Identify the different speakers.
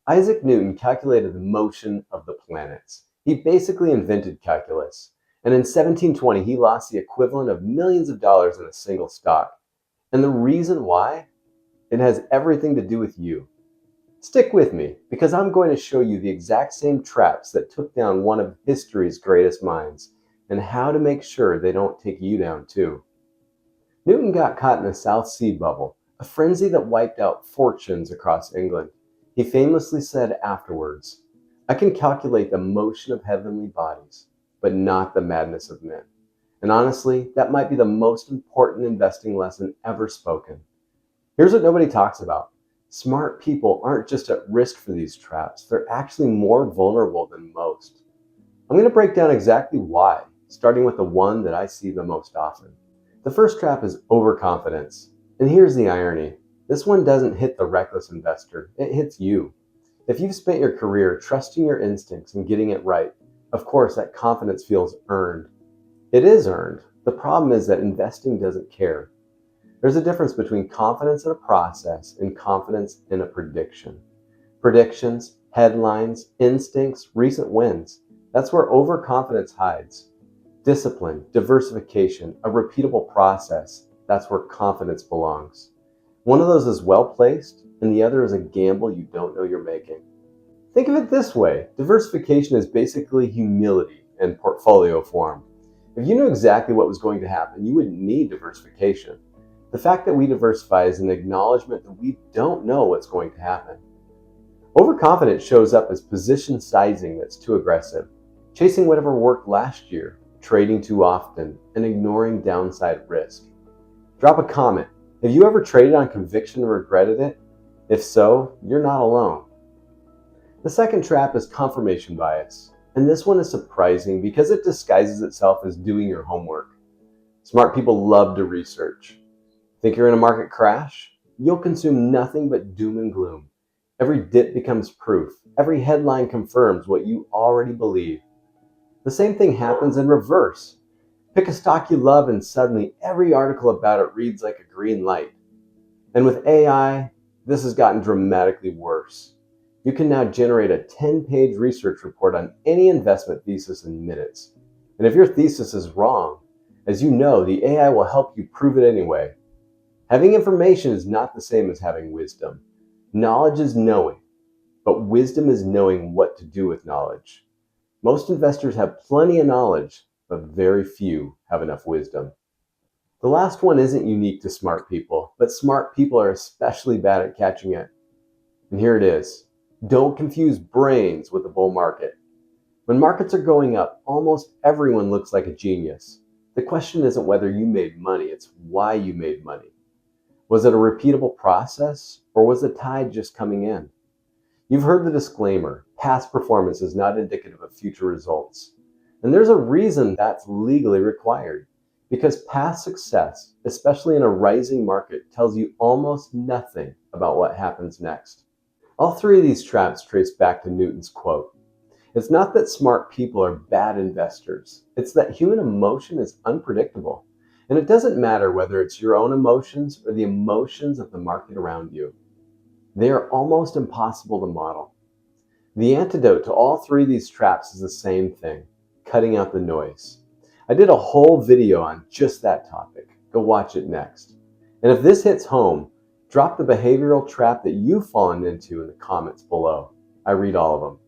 Speaker 1: Isaac Newton calculated the motion of the planets. He basically invented calculus. And in 1720, he lost the equivalent of millions of dollars in a single stock. And the reason why? It has everything to do with you. Stick with me, because I'm going to show you the exact same traps that took down one of history's greatest minds, and how to make sure they don't take you down too. Newton got caught in the South Sea bubble, a frenzy that wiped out fortunes across England. He famously said afterwards, "I can calculate the motion of heavenly bodies, but not the madness of men." And honestly, that might be the most important investing lesson ever spoken. Here's what nobody talks about. Smart people aren't just at risk for these traps, they're actually more vulnerable than most. I'm going to break down exactly why, starting with the one that I see the most often. The first trap is overconfidence. And here's the irony. This one doesn't hit the reckless investor, it hits you. If you've spent your career trusting your instincts and getting it right, of course that confidence feels earned. It is earned. The problem is that investing doesn't care. There's a difference between confidence in a process and confidence in a prediction. Predictions, headlines, instincts, recent wins. That's where overconfidence hides. Discipline, diversification, a repeatable process. That's where confidence belongs. One of those is well placed, and the other is a gamble you don't know you're making. Think of it this way. Diversification is basically humility in portfolio form. If you knew exactly what was going to happen, you wouldn't need diversification. The fact that we diversify is an acknowledgement that we don't know what's going to happen. Overconfidence shows up as position sizing that's too aggressive, chasing whatever worked last year, trading too often, and ignoring downside risk. Drop a comment. Have you ever traded on conviction and regretted it? If so, you're not alone. The second trap is confirmation bias. And this one is surprising because it disguises itself as doing your homework. Smart people love to research. Think you're in a market crash? You'll consume nothing but doom and gloom. Every dip becomes proof. Every headline confirms what you already believe. The same thing happens in reverse. Pick a stock you love and suddenly every article about it reads like a green light. And with AI, this has gotten dramatically worse. You can now generate a 10-page research report on any investment thesis in minutes. And if your thesis is wrong, as you know, the AI will help you prove it anyway. Having information is not the same as having wisdom. Knowledge is knowing, but wisdom is knowing what to do with knowledge. Most investors have plenty of knowledge, but very few have enough wisdom. The last one isn't unique to smart people, but smart people are especially bad at catching it. And here it is. Don't confuse brains with the bull market. When markets are going up, almost everyone looks like a genius. The question isn't whether you made money, it's why you made money. Was it a repeatable process, or was the tide just coming in? You've heard the disclaimer, past performance is not indicative of future results. And there's a reason that's legally required. Because past success, especially in a rising market, tells you almost nothing about what happens next. All three of these traps trace back to Newton's quote. It's not that smart people are bad investors. It's that human emotion is unpredictable. And it doesn't matter whether it's your own emotions or the emotions of the market around you. They are almost impossible to model. The antidote to all three of these traps is the same thing, cutting out the noise. I did a whole video on just that topic. Go watch it next. And if this hits home, drop the behavioral trap that you've fallen into in the comments below. I read all of them.